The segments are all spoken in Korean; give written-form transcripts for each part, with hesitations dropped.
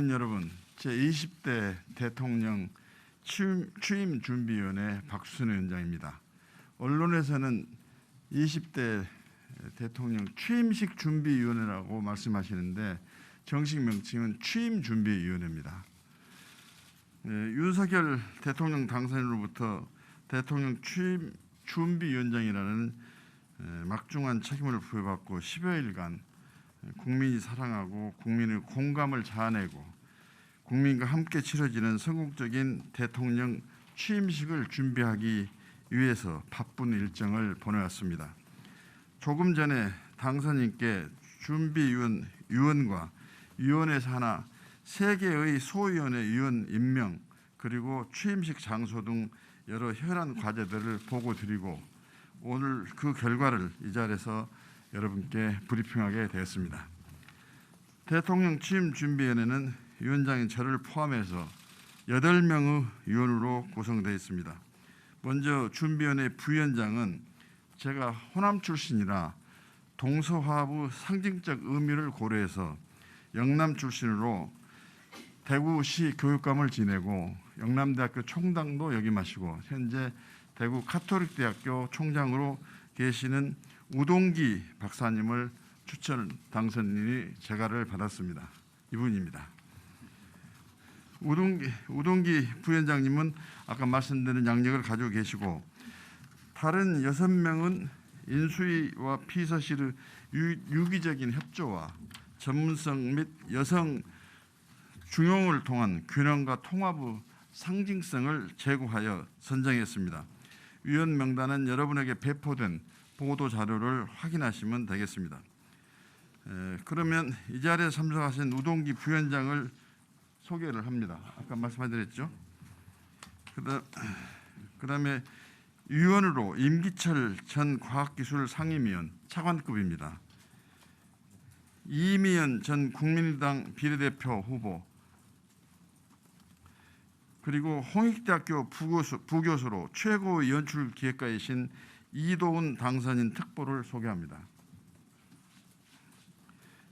국민 여러분, 제20대 대통령 취임준비위원회 박수순 위원장입니다. 언론에서는 20대 대통령 취임식 준비위원회라고 말씀하시는데 정식 명칭은 취임준비위원회입니다. 윤석열 대통령 당선인으로부터 대통령 취임 준비위원장이라는 막중한 책임을 부여받고 10여일간 국민이 사랑하고 국민의 공감을 자아내고 국민과 함께 치러지는 성공적인 대통령 취임식을 준비하기 위해서 바쁜 일정을 보내왔습니다. 조금 전에 당선인께 준비위원과 위원회에서 하나 3개의 소위원회 위원 임명 그리고 취임식 장소 등 여러 현안 과제들을 보고 드리고 오늘 그 결과를 이 자리에서 여러분께 브리핑하게 되었습니다. 대통령 취임준비위원회는 위원장인 저를 포함해서 8명의 위원으로 구성되어 있습니다. 먼저 준비위원회 부위원장은 제가 호남 출신이라 동서화합의 상징적 의미를 고려해서 영남 출신으로 대구시 교육감을 지내고 영남대학교 총장도 역임하시고 현재 대구 가톨릭대학교 총장으로 계시는 우동기 박사님을 추천 당선인이 재가를 받았습니다. 이분입니다. 우동기 부위원장님은 아까 말씀드린 양력을 가지고 계시고 다른 6명은 인수위와 비서실의 유기적인 협조와 전문성 및 여성 중용을 통한 균형과 통합의 상징성을 제고하여 선정했습니다. 위원 명단은 여러분에게 배포된 보도 자료를 확인하시면 되겠습니다. 그러면 이 자리에 참석하신 우동기 부위원장을 소개를 합니다. 아까 말씀드렸죠. 그다음에 위원으로 임기철 전 과학기술 상임위원 차관급입니다. 이미연 전 국민의당 비례대표 후보 그리고 홍익대학교 부교수로 최고 연출 기획가이신 이도훈 당선인 특보를 소개합니다.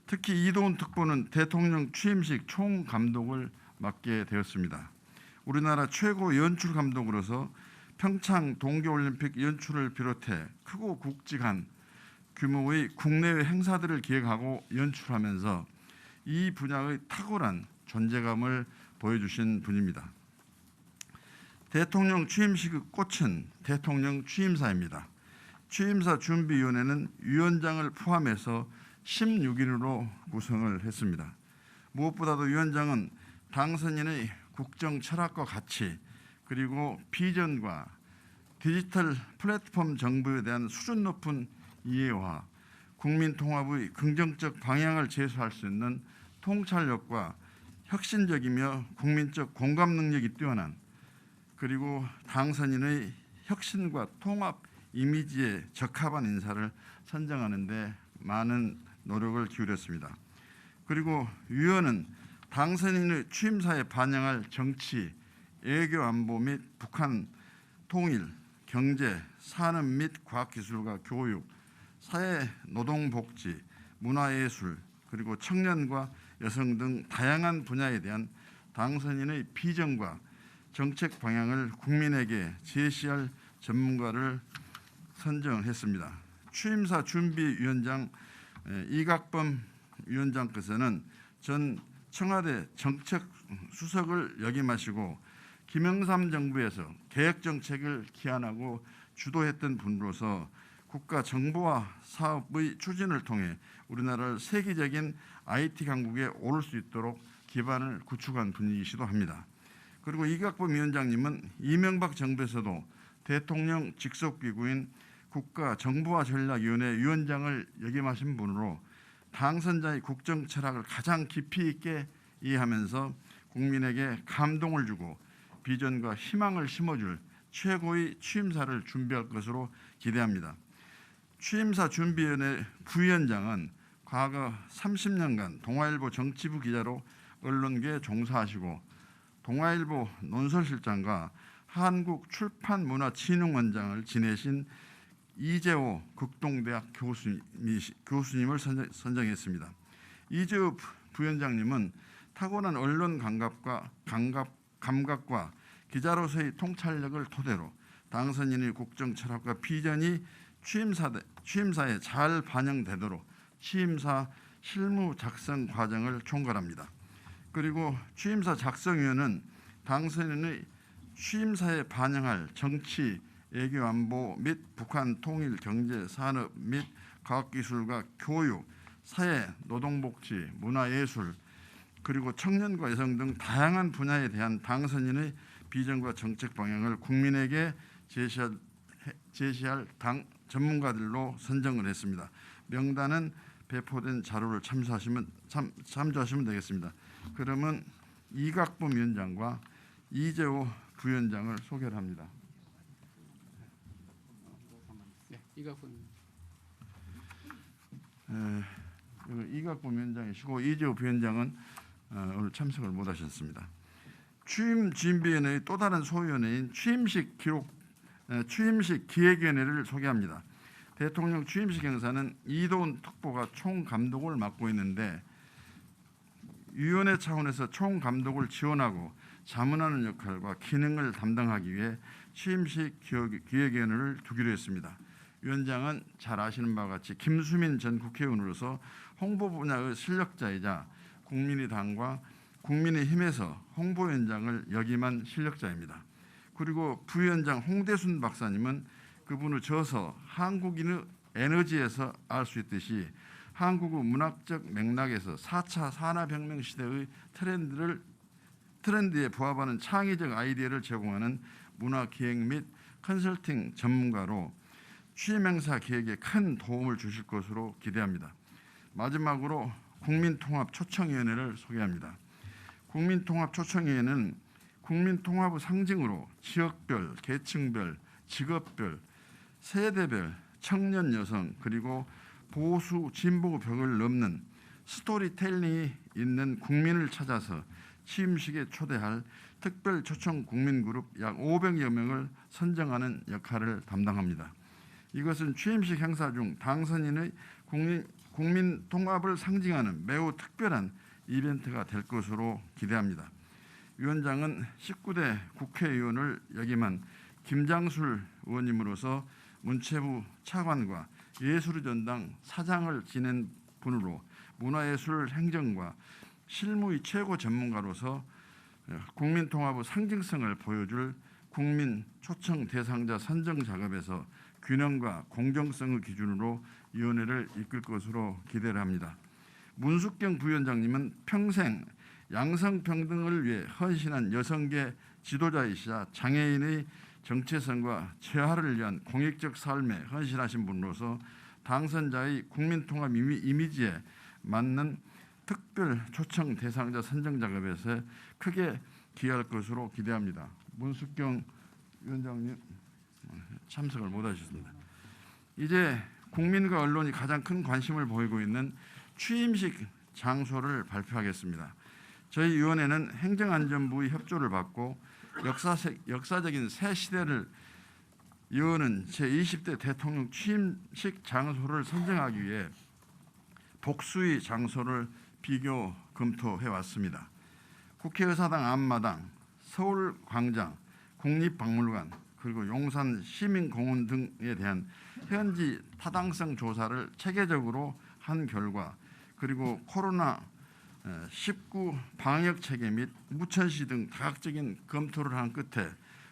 특히 이도훈 특보는 대통령 취임식 총감독을 맡게 되었습니다. 우리나라 최고 연출 감독으로서 평창 동계올림픽 연출을 비롯해 크고 굵직한 규모의 국내외 행사들을 기획하고 연출하면서 이 분야의 탁월한 존재감을 보여주신 분입니다. 대통령 취임식의 꽃은 대통령 취임사입니다. 취임사 준비위원회는 위원장을 포함해서 16인으로 구성을 했습니다. 무엇보다도 위원장은 당선인의 국정 철학과 가치 그리고 비전과 디지털 플랫폼 정부에 대한 수준 높은 이해와 국민 통합의 긍정적 방향을 제시할 수 있는 통찰력과 혁신적이며 국민적 공감 능력이 뛰어난 그리고 당선인의 혁신과 통합 이미지에 적합한 인사를 선정하는 데 많은 노력을 기울였습니다. 그리고 위원은 당선인의 취임사에 반영할 정치, 외교 안보 및 북한 통일, 경제, 산업 및 과학기술과 교육, 사회 노동복지, 문화예술, 그리고 청년과 여성 등 다양한 분야에 대한 당선인의 비전과 정책 방향을 국민에게 제시할 전문가를 선정했습니다. 취임사 준비위원장 이각범 위원장께서는 전 청와대 정책수석을 역임하시고 김영삼 정부에서 개혁정책을 기안하고 주도했던 분으로서 국가 정보화 사업의 추진을 통해 우리나라를 세계적인 IT 강국에 오를 수 있도록 기반을 구축한 분이시기도 합니다. 그리고 이각범 위원장님은 이명박 정부에서도 대통령 직속기구인 국가정보화전략위원회 위원장을 역임하신 분으로 당선자의 국정 철학을 가장 깊이 있게 이해하면서 국민에게 감동을 주고 비전과 희망을 심어줄 최고의 취임사를 준비할 것으로 기대합니다. 취임사 준비위원회 부위원장은 과거 30년간 동아일보 정치부 기자로 언론계에 종사하시고 동아일보 논설실장과 한국출판문화진흥원장을 지내신 이재호 극동대학 교수님을 선정했습니다. 이재호 부위원장님은 타고난 언론 감각과 기자로서의 통찰력을 토대로 당선인의 국정 철학과 비전이 취임사에 잘 반영되도록 취임사 실무 작성 과정을 총괄합니다. 그리고 취임사 작성위원은 당선인의 취임사에 반영할 정치, 외교 안보 및 북한 통일, 경제, 산업 및 과학기술과 교육, 사회, 노동복지, 문화예술, 그리고 청년과 여성 등 다양한 분야에 대한 당선인의 비전과 정책 방향을 국민에게 제시할 전문가들로 선정을 했습니다. 명단은 배포된 자료를 참조하시면 되겠습니다. 그러면 이각범 위원장과 이재호 부위원장을 소개를 합니다. 이각범 위원장이시고 이재호 부위원장은 오늘 참석을 못하셨습니다. 취임 준비위원회의 또 다른 소위원회인 취임식 기획위원회를 소개합니다. 대통령 취임식 행사는 이도훈 특보가 총감독을 맡고 있는데 위원회 차원에서 총감독을 지원하고 자문하는 역할과 기능을 담당하기 위해 취임식 기획위원회를 두기로 했습니다. 위원장은 잘 아시는 바와 같이 김수민 전 국회의원으로서 홍보 분야의 실력자이자 국민의당과 국민의힘에서 홍보위원장을 역임한 실력자입니다. 그리고 부위원장 홍대순 박사님은 그분을 저서 한국인의 에너지에서 알 수 있듯이 한국의 문학적 맥락에서 4차 산업혁명 시대의 트렌드에 부합하는 창의적 아이디어를 제공하는 문화기획 및 컨설팅 전문가로 취임행사 기획에 큰 도움을 주실 것으로 기대합니다. 마지막으로 국민통합초청위원회를 소개합니다. 국민통합초청위원회는 국민통합의 상징으로 지역별, 계층별, 직업별, 세대별, 청년 여성 그리고 보수 진보 벽을 넘는 스토리텔링이 있는 국민을 찾아서 취임식에 초대할 특별 초청 국민그룹 약 500여 명을 선정하는 역할을 담당합니다. 이것은 취임식 행사 중 당선인의 국민 통합을 상징하는 매우 특별한 이벤트가 될 것으로 기대합니다. 위원장은 19대 국회의원을 역임한 김장술 의원님으로서 문체부 차관과 예술의 전당 사장을 지낸 분으로 문화예술 행정과 실무의 최고 전문가로서 국민 통합의 상징성을 보여줄 국민 초청 대상자 선정 작업에서 균형과 공정성의 기준으로 위원회를 이끌 것으로 기대를 합니다. 문숙경 부위원장님은 평생 양성평등을 위해 헌신한 여성계 지도자이시자 장애인의 정체성과 재활을 위한 공익적 삶에 헌신하신 분으로서 당선자의 국민통합 이미지에 맞는 특별 초청 대상자 선정 작업에서 크게 기여할 것으로 기대합니다. 문숙경 위원장님 참석을 못하셨습니다. 이제 국민과 언론이 가장 큰 관심을 보이고 있는 취임식 장소를 발표하겠습니다. 저희 위원회는 행정안전부의 협조를 받고 역사적인 새 시대를 여는 제20대 대통령 취임식 장소를 선정하기 위해 복수의 장소를 비교 검토해 왔습니다. 국회의사당 앞마당, 서울광장, 국립박물관, 그리고 용산 시민공원 등에 대한 현지 타당성 조사를 체계적으로 한 결과 그리고 코로나19 방역 체계 및 무천시 등 다각적인 검토를 한 끝에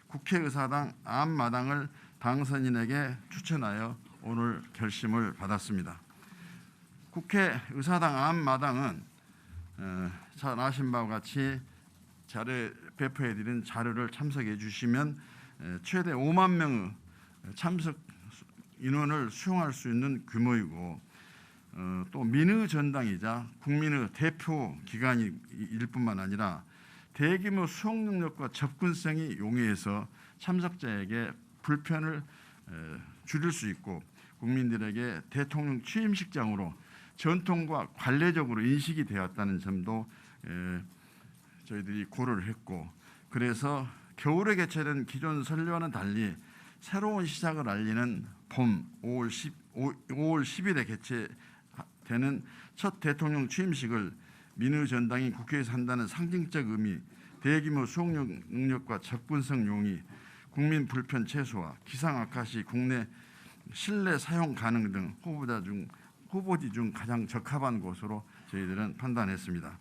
국회의사당 앞마당을 당선인에게 추천하여 오늘 결심을 받았습니다. 국회의사당 앞마당은 잘 아신 바와 같이 배포해드린 자료를 참석해 주시면 최대 5만 명의 참석 인원을 수용할 수 있는 규모이고 또 민의 전당이자 국민의 대표 기관일 뿐만 아니라 대규모 수용 능력과 접근성이 용이해서 참석자에게 불편을 줄일 수 있고 국민들에게 대통령 취임식장으로 전통과 관례적으로 인식이 되었다는 점도 저희들이 고려를 했고 그래서 겨울에 개최된 기존 설례와는 달리 새로운 시작을 알리는 봄 5월 10일에 개최되는 첫 대통령 취임식을 민의 전당이 국회에서 한다는 상징적 의미, 대규모 수용 능력과 접근성 용이, 국민 불편 최소화, 기상 악화 시 국내 실내 사용 가능 등 후보지 중 가장 적합한 곳으로 저희들은 판단했습니다.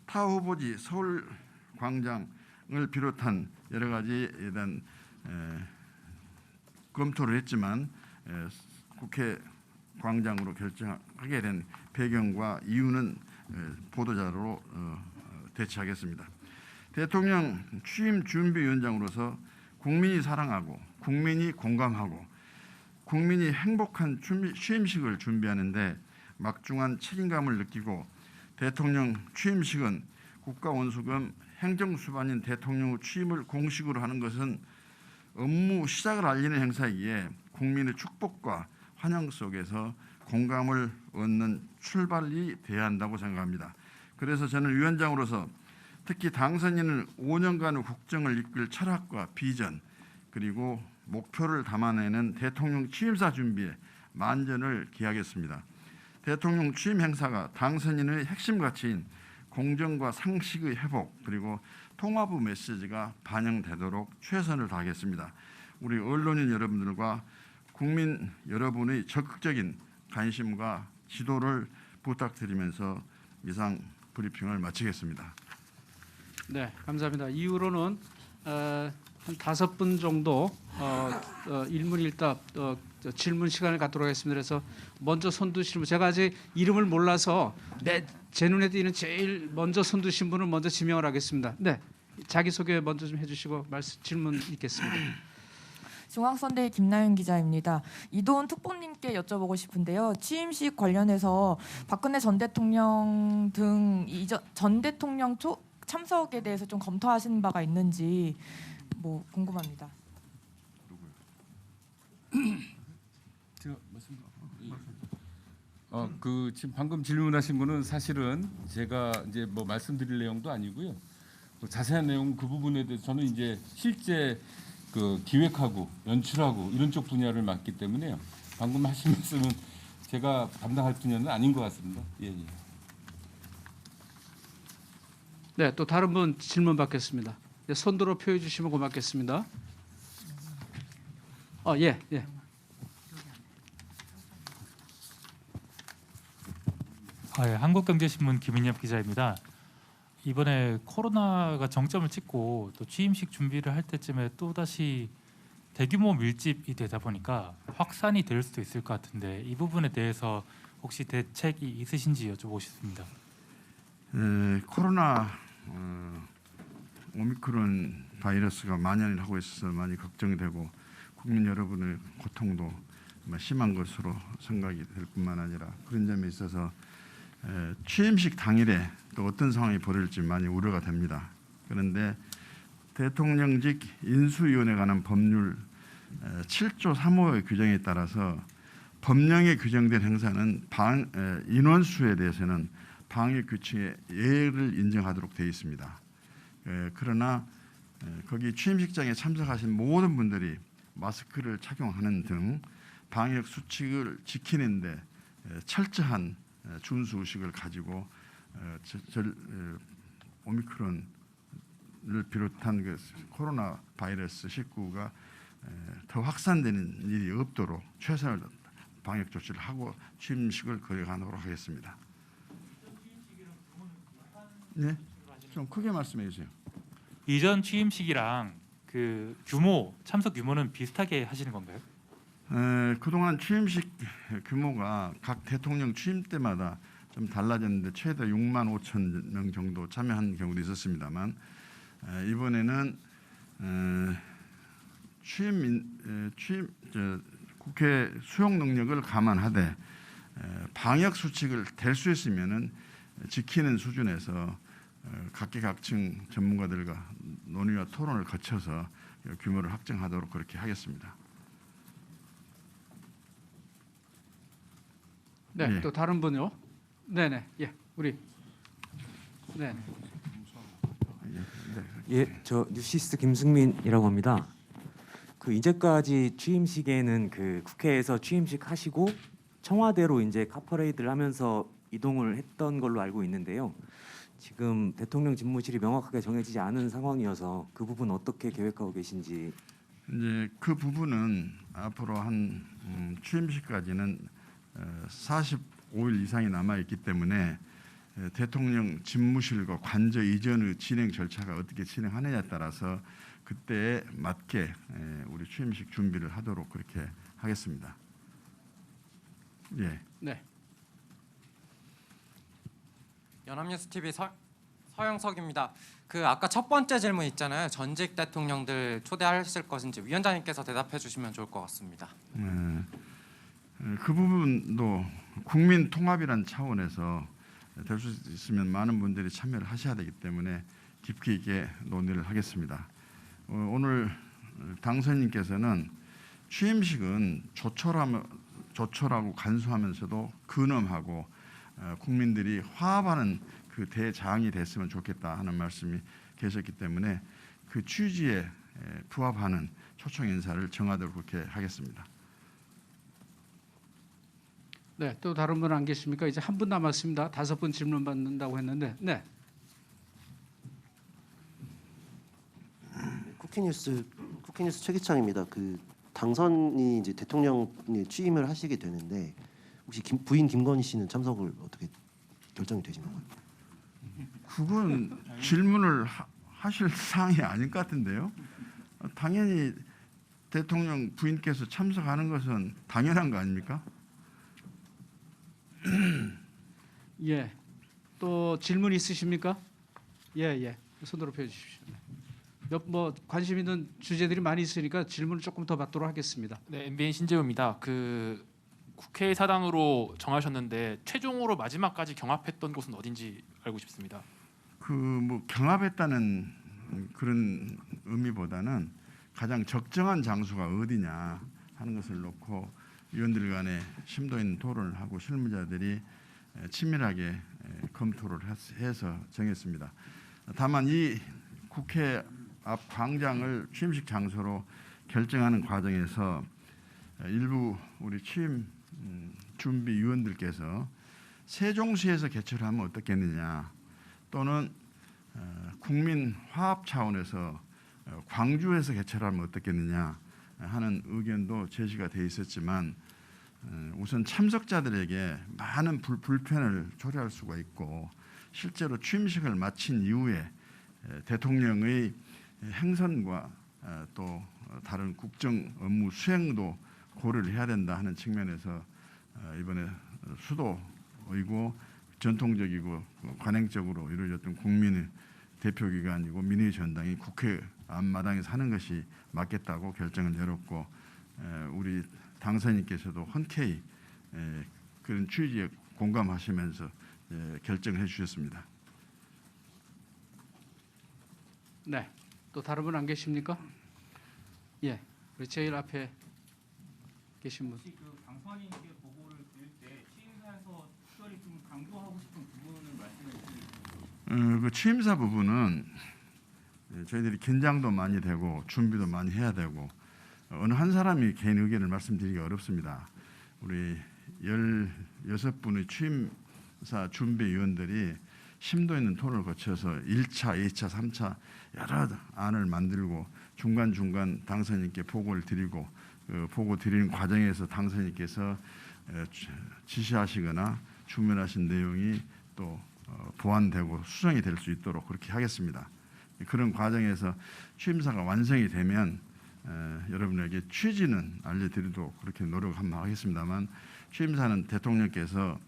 타 후보지 서울 광장을 비롯한 여러 가지에 대한 검토를 했지만 국회 광장으로 결정하게 된 배경과 이유는 보도자료로 대체하겠습니다. 대통령 취임 준비위원장으로서 국민이 사랑하고 국민이 공감하고 국민이 행복한 취임식을 준비하는데 막중한 책임감을 느끼고 대통령 취임식은 국가원수금 행정수반인 대통령 취임을 공식으로 하는 것은 업무 시작을 알리는 행사이기에 국민의 축복과 환영 속에서 공감을 얻는 출발이 돼야 한다고 생각합니다. 그래서 저는 위원장으로서 특히 당선인은 5년간의 국정을 이끌 철학과 비전 그리고 목표를 담아내는 대통령 취임사 준비에 만전을 기하겠습니다. 대통령 취임 행사가 당선인의 핵심 가치인 공정과 상식의 회복 그리고 통합의 메시지가 반영되도록 최선을 다하겠습니다. 우리 언론인 여러분들과 국민 여러분의 적극적인 관심과 지도를 부탁드리면서 이상 브리핑을 마치겠습니다. 네, 감사합니다. 이후로는 한 5분 정도 일문일답 질문 시간을 갖도록 하겠습니다. 그래서 먼저 손 드신 분, 제가 아직 이름을 몰라서 제 눈에 띄는 제일 먼저 손 드신 분을 먼저 지명을 하겠습니다. 네, 자기소개 먼저 좀 해주시고 질문 있겠습니다. 중앙선대위 김나윤 기자입니다. 이도훈 특보님께 여쭤보고 싶은데요. 취임식 관련해서 박근혜 전 대통령 등 전 대통령 참석에 대해서 좀 검토하시는 바가 있는지 뭐 궁금합니다. 지금 방금 질문하신 거는 사실은 제가 이제 뭐 말씀드릴 내용도 아니고요. 자세한 내용 그 부분에 대해서 저는 이제 실제 그 기획하고 연출하고 이런 쪽 분야를 맡기 때문에요. 방금 하신 말씀은 제가 담당할 분야는 아닌 것 같습니다. 예. 네, 또 다른 분 질문 받겠습니다. 네, 손들어 표해 주시면 고맙겠습니다. 예. 한국경제신문 김인엽 기자입니다. 이번에 코로나가 정점을 찍고 또 취임식 준비를 할 때쯤에 또 다시 대규모 밀집이 되다 보니까 확산이 될 수도 있을 것 같은데 이 부분에 대해서 혹시 대책이 있으신지 여쭤보고 싶습니다. 코로나 오미크론 바이러스가 만연을 하고 있어서 많이 걱정이 되고 국민 여러분의 고통도 심한 것으로 생각이 될 뿐만 아니라 그런 점에 있어서 취임식 당일에 또 어떤 상황이 벌어질지 많이 우려가 됩니다. 그런데 대통령직 인수위원회에 관한 법률 7조 3호의 규정에 따라서 법령에 규정된 행사는 인원수에 대해서는 방역 규칙의 예외를 인정하도록 되어 있습니다. 그러나 거기 취임식장에 참석하신 모든 분들이 마스크를 착용하는 등 방역 수칙을 지키는 데 철저한 준수 의식을 가지고 오미크론을 비롯한 그 코로나 바이러스 19가 더 확산되는 일이 없도록 최선을 방역 조치를 하고 취임식을 거행하도록 하겠습니다. 네, 좀 크게 말씀해 주세요. 이전 취임식이랑 그 참석 규모는 비슷하게 하시는 건가요? 그동안 취임식 규모가 각 대통령 취임 때마다 좀 달라졌는데 최대 6만 5천 명 정도 참여한 경우도 있었습니다만 이번에는 국회 수용 능력을 감안하되 방역 수칙을 댈 수 있으면은 지키는 수준에서 각계각층 전문가들과 논의와 토론을 거쳐서 규모를 확정하도록 그렇게 하겠습니다. 네, 예. 또 다른 분요. 네네, 우리. 네. 저 뉴시스 김승민이라고 합니다. 그 이제까지 취임식에는 그 국회에서 취임식 하시고 청와대로 이제 카퍼레이드를 하면서 이동을 했던 걸로 알고 있는데요. 지금 대통령 집무실이 명확하게 정해지지 않은 상황이어서 그 부분 어떻게 계획하고 계신지. 이제 그 부분은 앞으로 한 취임식까지는 45일 이상이 남아 있기 때문에 대통령 집무실과 관저 이전의 진행 절차가 어떻게 진행하느냐에 따라서 그때에 맞게 우리 취임식 준비를 하도록 그렇게 하겠습니다. 예. 네. 연합뉴스 TV 서영석입니다. 그 아까 첫 번째 질문 있잖아요. 전직 대통령들 초대하실 것인지 위원장님께서 대답해 주시면 좋을 것 같습니다. 그 부분도 국민 통합이란 차원에서 될 수 있으면 많은 분들이 참여를 하셔야 되기 때문에 깊이 있게 논의를 하겠습니다. 오늘 당선인께서는 취임식은 조촐하고 간소하면서도 근엄하고 국민들이 화합하는 그 대장이 됐으면 좋겠다 하는 말씀이 계셨기 때문에 그 취지에 부합하는 초청 인사를 정하도록 그렇게 하겠습니다. 네, 또 다른 분 안 계십니까? 이제 한 분 남았습니다. 5분 질문 받는다고 했는데, 네, 쿠키뉴스 최기창입니다. 그 당선이 이제 대통령에 취임을 하시게 되는데 혹시 부인 김건희 씨는 참석을 어떻게 결정이 되신 건가요? 그건 질문을 하실 사항이 아닌 것 같은데요. 당연히 대통령 부인께서 참석하는 것은 당연한 거 아닙니까? 예, 또 질문 있으십니까? 예, 손 높여 주십시오. 뭐 관심 있는 주제들이 많이 있으니까 질문을 조금 더 받도록 하겠습니다. 네, MBN 신재우입니다. 그 국회 사당으로 정하셨는데 최종으로 마지막까지 경합했던 곳은 어딘지 알고 싶습니다. 그 뭐 경합했다는 그런 의미보다는 가장 적정한 장소가 어디냐 하는 것을 놓고 위원들 간에 심도 있는 토론을 하고 실무자들이 친밀하게 검토를 해서 정했습니다. 다만 이 국회 앞 광장을 취임식 장소로 결정하는 과정에서 일부 우리 취임 준비위원들께서 세종시에서 개최를 하면 어떻겠느냐 또는 국민 화합 차원에서 광주에서 개최를 하면 어떻겠느냐 하는 의견도 제시가 돼 있었지만 우선 참석자들에게 많은 불편을 초래할 수가 있고 실제로 취임식을 마친 이후에 대통령의 행선과 또 다른 국정 업무 수행도 고려를 해야 된다 하는 측면에서 이번에 수도이고 전통적이고 관행적으로 이루어졌던 국민의 대표기관이고 민의 전당이 국회 앞마당에서 하는 것이 맞겠다고 결정을 내렸고 우리 당선인께서도 흔쾌히 그런 취지에 공감하시면서 결정해 주셨습니다. 네, 또 다른 분 안 계십니까? 예, 우리 제일 앞에 계신 분. 혹시 그 방송인께 보고를 드릴 때 취임사에서 특별히 좀 강조하고 싶은 부분을 말씀해 주시겠습니까? 그 취임사 부분은 저희들이 긴장도 많이 되고 준비도 많이 해야 되고 어느 한 사람이 개인 의견을 말씀드리기 어렵습니다. 우리 16분의 취임사 준비위원들이 심도 있는 토론을 거쳐서 1차, 2차, 3차 여러 안을 만들고 중간중간 당선인께 보고를 드리고 보고 드리는 과정에서 당선인께서 지시하시거나 주문하신 내용이 또 보완되고 수정이 될 수 있도록 그렇게 하겠습니다. 그런 과정에서 취임사가 완성이 되면 여러분에게 취지는 알려드리도록 그렇게 노력을 한번 하겠습니다만 취임사는 대통령께서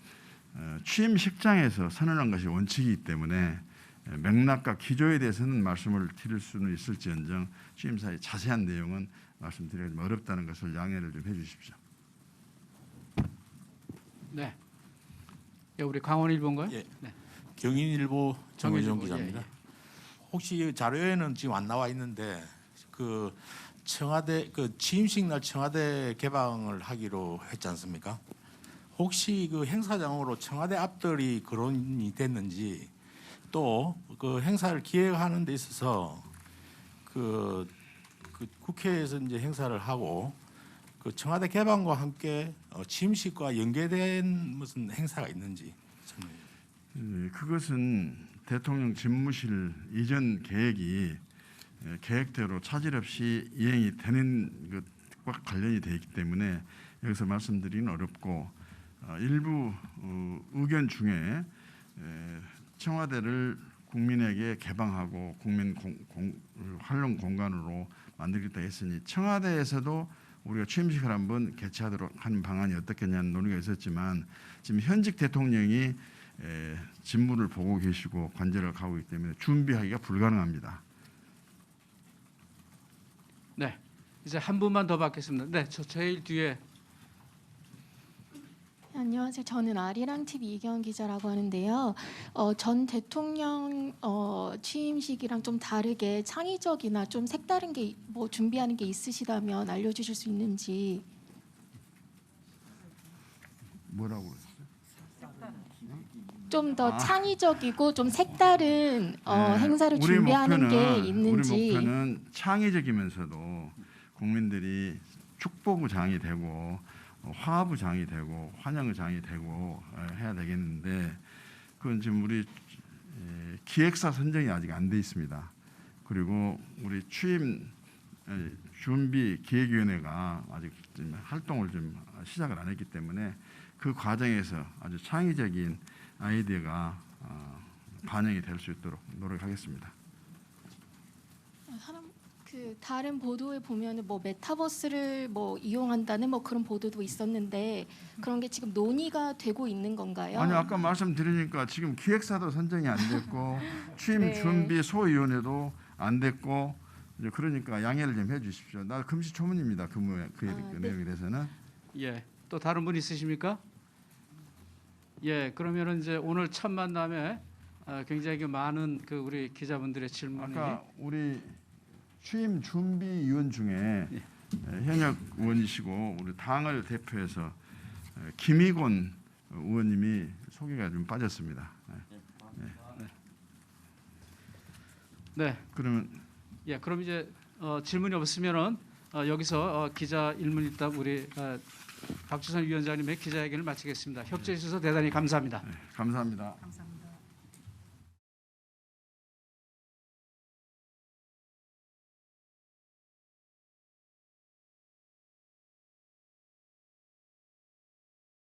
취임식장에서 선언한 것이 원칙이기 때문에 맥락과 기조에 대해서는 말씀을 드릴 수는 있을지언정 취임사의 자세한 내용은 말씀드리기 좀 어렵다는 것을 양해를 좀 해주십시오. 네, 예, 우리 강원일보인가요? 예. 네. 경인일보 정의정 정의일보, 기자입니다. 예. 혹시 자료에는 지금 안 나와 있는데 그 청와대 그 취임식 날 청와대 개방을 하기로 했지 않습니까? 혹시 그 행사장으로 청와대 앞들이 거론이 됐는지 또 그 행사를 기획하는 데 있어서 그 국회에서 이제 행사를 하고 그 청와대 개방과 함께 취임식과 연계된 무슨 행사가 있는지. 그것은 대통령 집무실 이전 계획이 계획대로 차질 없이 이행이 되는 것과 관련이 되어 있기 때문에 여기서 말씀드리기는 어렵고 일부 의견 중에 청와대를 국민에게 개방하고 국민 활용 공간으로 만들겠다 했으니 청와대에서도 우리가 취임식을 한번 개최하도록 하는 방안이 어떻겠냐는 논의가 있었지만 지금 현직 대통령이 직무를 보고 계시고 관제를 가고 있기 때문에 준비하기가 불가능합니다. 네, 이제 한 분만 더 받겠습니다. 네, 저 제일 뒤에. 안녕하세요. 저는 아리랑 TV 이경 기자라고 하는데요. 전 대통령 취임식이랑 좀 다르게 창의적이나 좀 색다른 게 뭐 준비하는 게 있으시다면 알려주실 수 있는지. 뭐라고 그랬어요? 좀 더 창의적이고 좀 색다른 행사를 우리 준비하는 게 목표는, 있는지. 우리 목표는 창의적이면서도 국민들이 축복의 장이 되고 화합의 장이 되고 환영의 장이 되고 해야 되겠는데 그건 지금 우리 기획사 선정이 아직 안 돼 있습니다. 그리고 우리 취임 준비 기획위원회가 아직 좀 활동을 좀 시작을 안 했기 때문에 그 과정에서 아주 창의적인 아이디어가 반영이 될 수 있도록 노력하겠습니다. 그 다른 보도에 보면은 뭐 메타버스를 뭐 이용한다는 뭐 그런 보도도 있었는데 그런 게 지금 논의가 되고 있는 건가요? 아니 아까 말씀드리니까 지금 기획사도 선정이 안 됐고 취임 네. 준비 소위원회도 안 됐고 이제 그러니까 양해를 좀 해주십시오. 나 금시초문입니다. 그 내용에 대해서는. 예, 또 다른 분 있으십니까? 예, 그러면은 이제 오늘 첫 만남에 굉장히 많은 그 우리 기자분들의 질문이 아까 우리 취임 준비위원 중에 현역 의원이시고 우리 당을 대표해서 김희곤 의원님이 소개가 좀 빠졌습니다. 네. 그러면 예, 그럼 이제 질문이 없으면은 여기서 기자 일문일답 우리 박주선 위원장님의 기자회견을 마치겠습니다. 협조해 주셔서 대단히 감사합니다. 감사합니다.